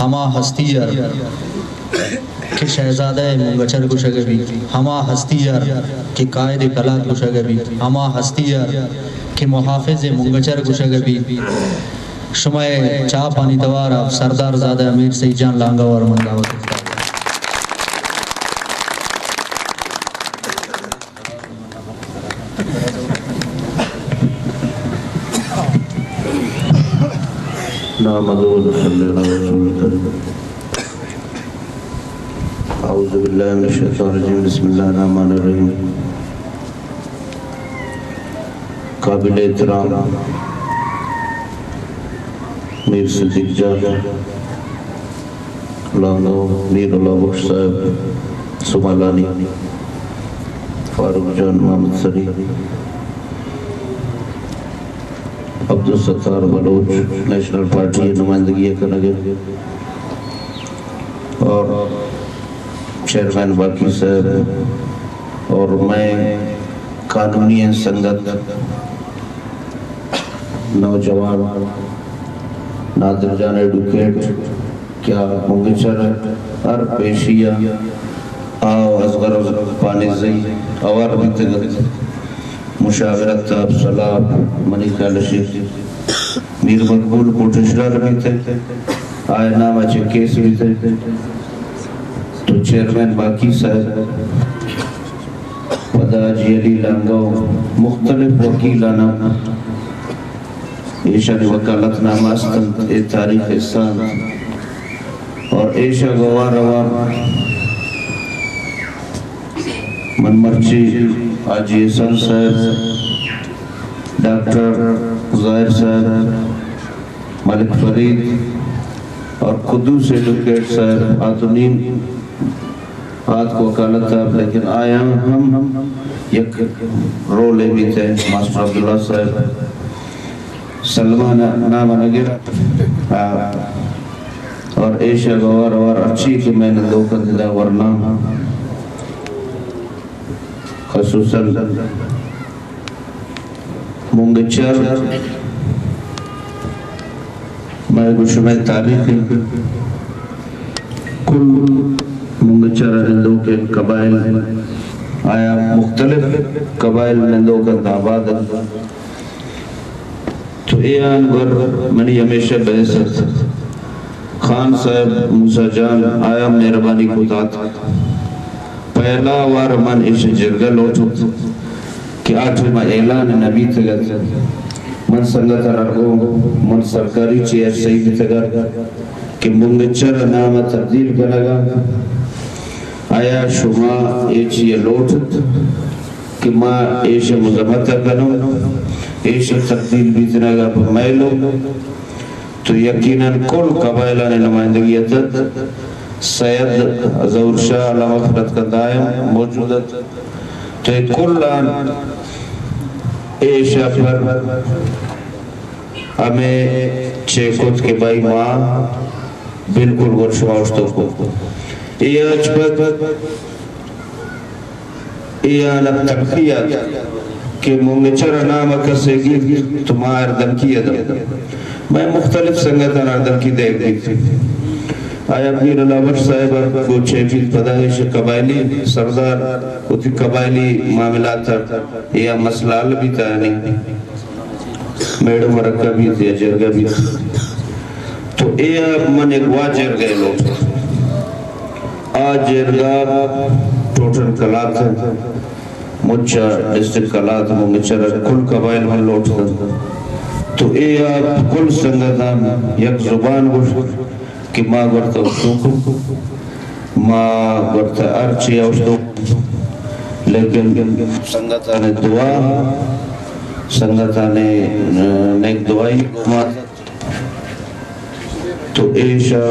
ہما ہستیار کہ شہزادہ منگچر کو شگبی، ہما ہستیار کہ قائد کلات کو شگبی، ہما ہستیار کہ محافظ منگچر کو شگبی، شمع چاہ پانی دوار آپ سردارزادہ امیر سید جان لانگاو اور منداوت اعوذ باللہ من الشیطان الرجیم، بسم اللہ الرحمن الرحیم۔ قابل احترام میر صدیق جان لانگاؤ، میر اللہ بخش صاحب سمالانی، فاروق جان محمد سری، عبدالستار بلوچ نیشنل پارٹی نمائندگی کرنگے، اور چیئرمین باقی صاحب، اور میں قانونی سنگت نوجوان نادر جان ایڈوکیٹ کیا منگچر ہر پیشیہ آو ازغر پانیزی اوار بیتگت مشاورت افصلاح منی کالشی میر مقبول کوٹشرار بیتے آئے نامہ چکیس بیتے، تو چیئرمین باقی صاحب پدا جی علی لانگاؤ، مختلف وکیلانا ایشا وکالت نامہ استند اے تاریخ استان، اور ایشا گوار روار من مرچی آجی احسان صاحب، ڈاکٹر ظاہر صاحب، ملک فرید اور قدوس ایڈوکیٹ صاحب آتونین ہاتھ کو وکالت ہے، لیکن آیا ہم یک رولے بھی تھے، ماسٹر عبداللہ صاحب سلمان نام نگر، اور ایشا گوار اور اچھی کہ میں نے دو قددہ ورنہ خصوصاً منگچر میں گشمہ تاریخی کل منگچر ہندو کے قبائل آیا، مختلف قبائل ہندو کا تعباد ہے، تو ایان ور منی ہمیشہ بحثت خان صاحب موسیٰ جان آیا مہربانی کو دات پہلا وار من ایش جرگہ لوٹو کہ آٹھویں میں اعلان نبی تگت من سنگت رکھو من سرکاری چیئر سید تگت کہ منگچر نام تبدیل کرنگا، آیا شما ایچ یہ لوٹت کہ ماں ایش مذمت کنو، ایش تبدیل بیتنگا پر میلو، تو یقیناً کل قبائلہ نمائندگی اتت سید ظہور شاہ اللہ مغفرت کا دائم موجودت، تو کل ایشا پر ہمیں چیکوت کے بائی ماں بالکل گرشماؤشتوں کو یہ اجبت ایانت تقفیت کہ منگچر نام کسے گی تمہار اردن کی ادم، میں مختلف سنگتان اردن کی دیکھ دیکھتی، آیا میر اللہ بخش صاحب کو چیفیز پدائش قبائلی سردار ہوتی قبائلی معاملات تھا، یہ مسئلہ حل بھی تھا نہیں، میڈو مرکہ بھی تھی، جرگہ بھی تھی، تو یہ من ایک واہ جرگہ لوٹ آج جرگہ ٹوٹل کلات ہے، مجھا ڈسٹرک کلات منگچر کل قبائل میں لوٹ تھا، تو یہ آپ کل سنگتان یک زبان گوشت کہ ماں گورتا اشتوکو، ماں گورتا ارچی اشتوکو، لیکن سنگتان دعا، سنگتان نیک دعائی تو ایشا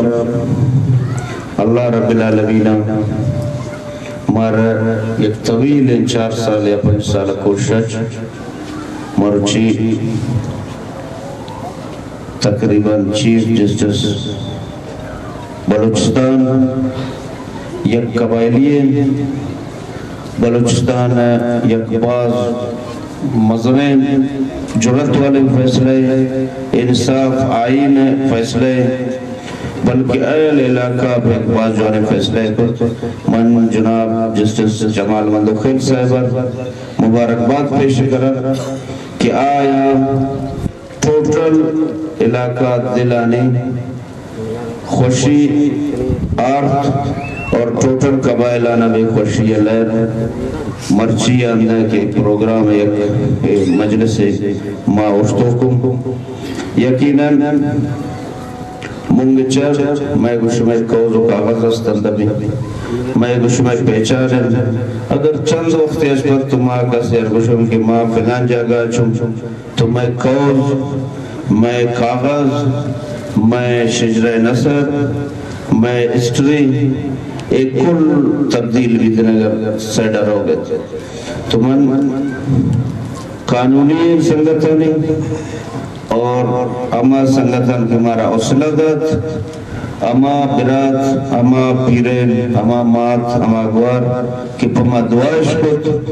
اللہ رب العالمین مارا یک طویل 4 سال یا 5 سال کوشش مرچی تقریباً چیف جسٹس بلوچستان یک قبائلی بلوچستان یک باز مذہبیں جرت والے فیصلے انصاف آئین فیصلے بلکہ اہل علاقہ پہ بعض جو نے فیصلہ کو من جناب جسٹس جمال مندوخیل صاحب مبارکباد پیش کرا کہ آیا ٹوٹل علاقہ دلانے خوشی آرٹ اور ٹوٹل قبائلانہ بھی خوشی لہر مرچی اندر کے پروگرام ایک مجلس ما اشتوکم یقیناً منگچر میں گشمہ کوز و کاغذ استندبی میں گشمہ پہچان اگر چند وقت اس پر تم آگا سیر گشم کی ماں فلان جاگا چھم تو میں کوز میں کاغذ میں شجرہ نصر میں ہسٹری ایک کل تبدیل بھی دنگر سیڈر ہو گئے تو من قانونی سنگتانی اور اما سنگتن کے ہمارا حوصلہ داد اما برات اما پیرین اما مات اما گوار کہ پما دعائش کت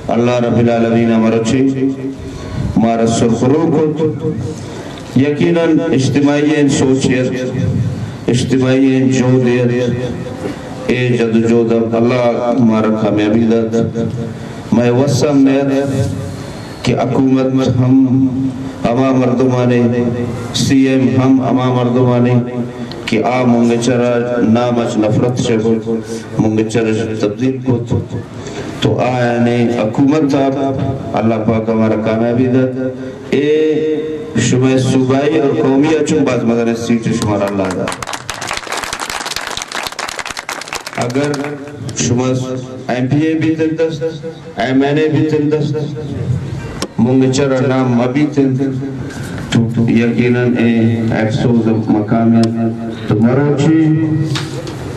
اللہ رب العالمین امرچی ہمارا سرخرو کت یقیناً اجتماعی سوچیت اجتماعی جودیت اے جد جود اللہ ہمارا کامیابی داد میں وسم نیت کہ حکومت ہم اما مردمانے سی ایم ہم اما مردمانے کہ آ منگچرہ نامچ نفرت شکل منگچرہ تبدیل کو تو آیانے حکومت آپ اللہ پاک ہمارا کامیابی داد اے شمع صوبائی اور قومی اچھن بات مدن سیٹ شمار اللہ دا اگر شمع ایم پی اے بھی تندست ایم این اے بھی تندست منگچر نام مبی تندست تو یقیناً افسوس مقامیت تو مروچی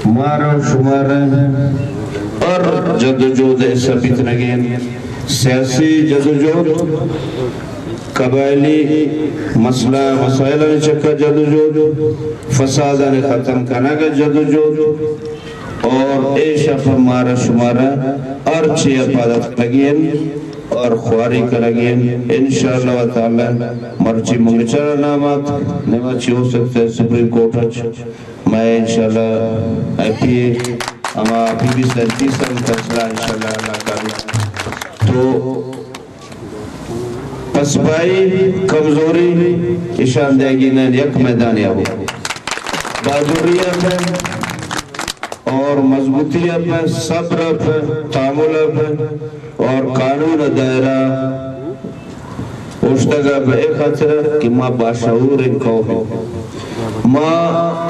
مارو شمار اور جدوجہد ثابت نگین سیاسی جدوجہد قبائلی مسئلہ مسائل نے چکا جدوجہد فسادہ نے ختم کرنا کا جدوجہد اور ایشا فرمارا شمارا اور چی اپادت لگین اور خواری کرگین انشاءاللہ تعالی مرچی منگچر نامات نمچی ہو سکتے ہیں سپریم کورٹ میں انشاءاللہ اے پی اے اما پی بی سرکی سن فیصلہ انشاءاللہ اللہ کریں تو پس بائی کمزوری اشان دے گی نین یک میدانی آبو بہادریہ پہ اور مضبوطیہ پہ صبر پہ تعامل پہ اور قانون دائرہ اشتگا پہ ایک خطر کہ ماں باشعور ان قوم ماں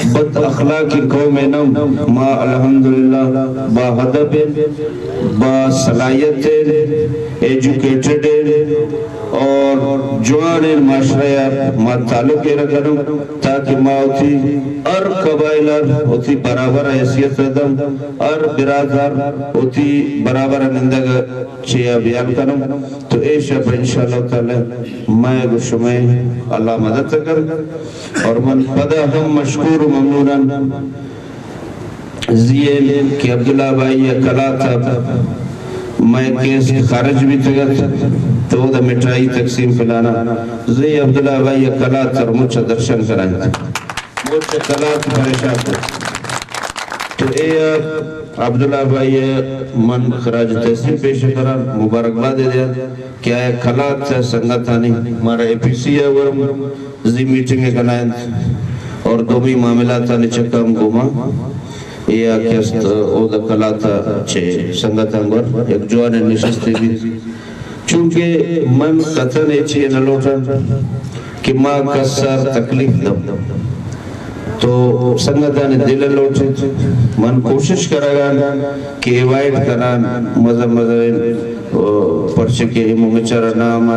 بد اخلاقی قوم نم ماں الحمدللہ با حدب با صلاحیت ایجوکیٹڈ اور جوان معاشرہ ماں تعلق رکھنم تاکہ ماں ہوتی اور قبائلر ہوتی برابر حیثیت ردم اور برادر ہوتی برابر نندگ چیہ بیان کرم تو اے شب انشاءاللہ تعالی میں گشمیں اللہ مدد کر اور من پدا ہم مشکور ممنونا زیل کہ عبداللہ بھائی کلا تھا میں کیس خارج بھی تگت تو وہ دا مٹائی تقسیم پلانا زی عبداللہ بھائی کلا تر مجھے درشن کرائیں مجھے کلا تر پریشان تو اے عبداللہ بھائی من خراج تحصیل پیش کرا مبارکباد دے دیا کیا ہے کلا تر سنگتانی ہمارا اے پی سی ہے ورم زی میٹنگ کنائیں اور دومی معاملاتانی چکم گوما یا کیست او دا کلاتا چھے سنگت انگر ایک جوان نشستے بھی چونکہ من قطن ایچی نلوٹا کہ ماں کسر تکلیف دم تو سنگتان دل لوٹے من کوشش کرگا کہ ایوائٹ کران مذہب پرچکے ممچر نام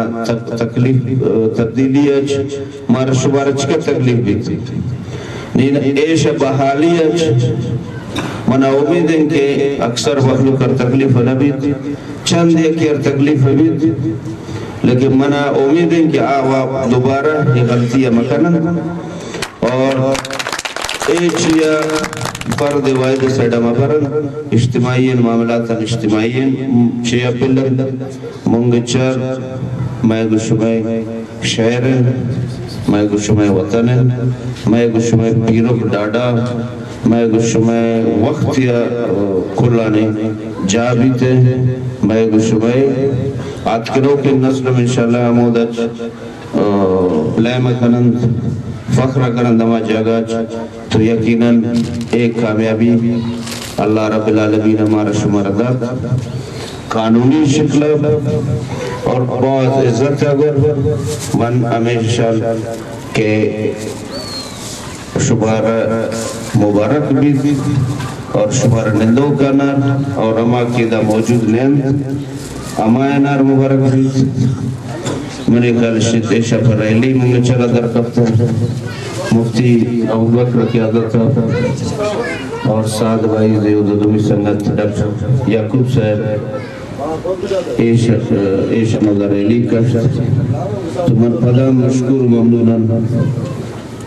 تکلیف تبدیلی اچھ مارا شبار اچھ کا تکلیف بھی تھی ایش بحالی اچھ منا امید ہیں کہ اکثر مخلوق کر تکلیف نبی تھی چند ایک یار تکلیف بھی تھی لیکن منا امید ہیں کہ آوا دوبارہ یہ غلطیہ مکنن اور ایچیا فرد واحد سیڈا مبرن اجتماعین معاملات اجتماعین چیا پلن منگچر میں گشمائی شہر میں گشمے وطن میں گشمے پیرک ڈاڈا میں گشمے وقت یا کلانے جا بھی تے میں گشمے آت کرو کہ نسل میں انشاءاللہ عمودت لیم کنند فخر کنند اما جگہ تو یقیناً ایک کامیابی اللہ رب العالمین ہمارا شمار دا قانونی شکل اور بہت عزت اگر من ہمیشہ کہ شمار مبارک بھی اور شمار نندوں کا نار اور اما کی دا موجود نیند اما نار مبارک بھی میرے خیال شیطے شفر علی منگا چلا در کفتا مفتی ابوبکر کی عادت اور سعد بھائی زیود دومی سنگت ڈاکٹر یعقوب صاحب ایش نظر علی کا تو من پدا مشکور ممنونا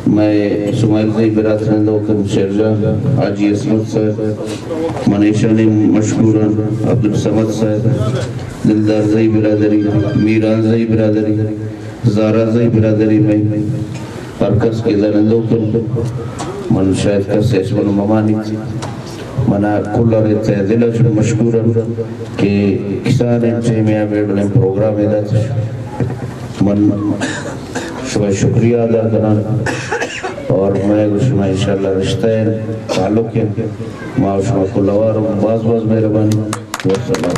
میں سمائل زی برات رندو کم شرجہ حاجی اسمت صاحب منیشانی مشکورا عبدالسمد صاحب دلدار زی برادری میران زی برادری زارا زی برادری میں پرکس کے زرندو کم من شاید کس اسمن ممانی منا کل رہتا ہے دلہ چھو مشکورا کہ کسان انچے میں بیڑنے پروگرام ایدات من شبہ شکریہ ادا کرنا اور میں شما انشاءاللہ رشتہ ہے تعلق ہے ماں شما کو لوار باز مہربانی والسلام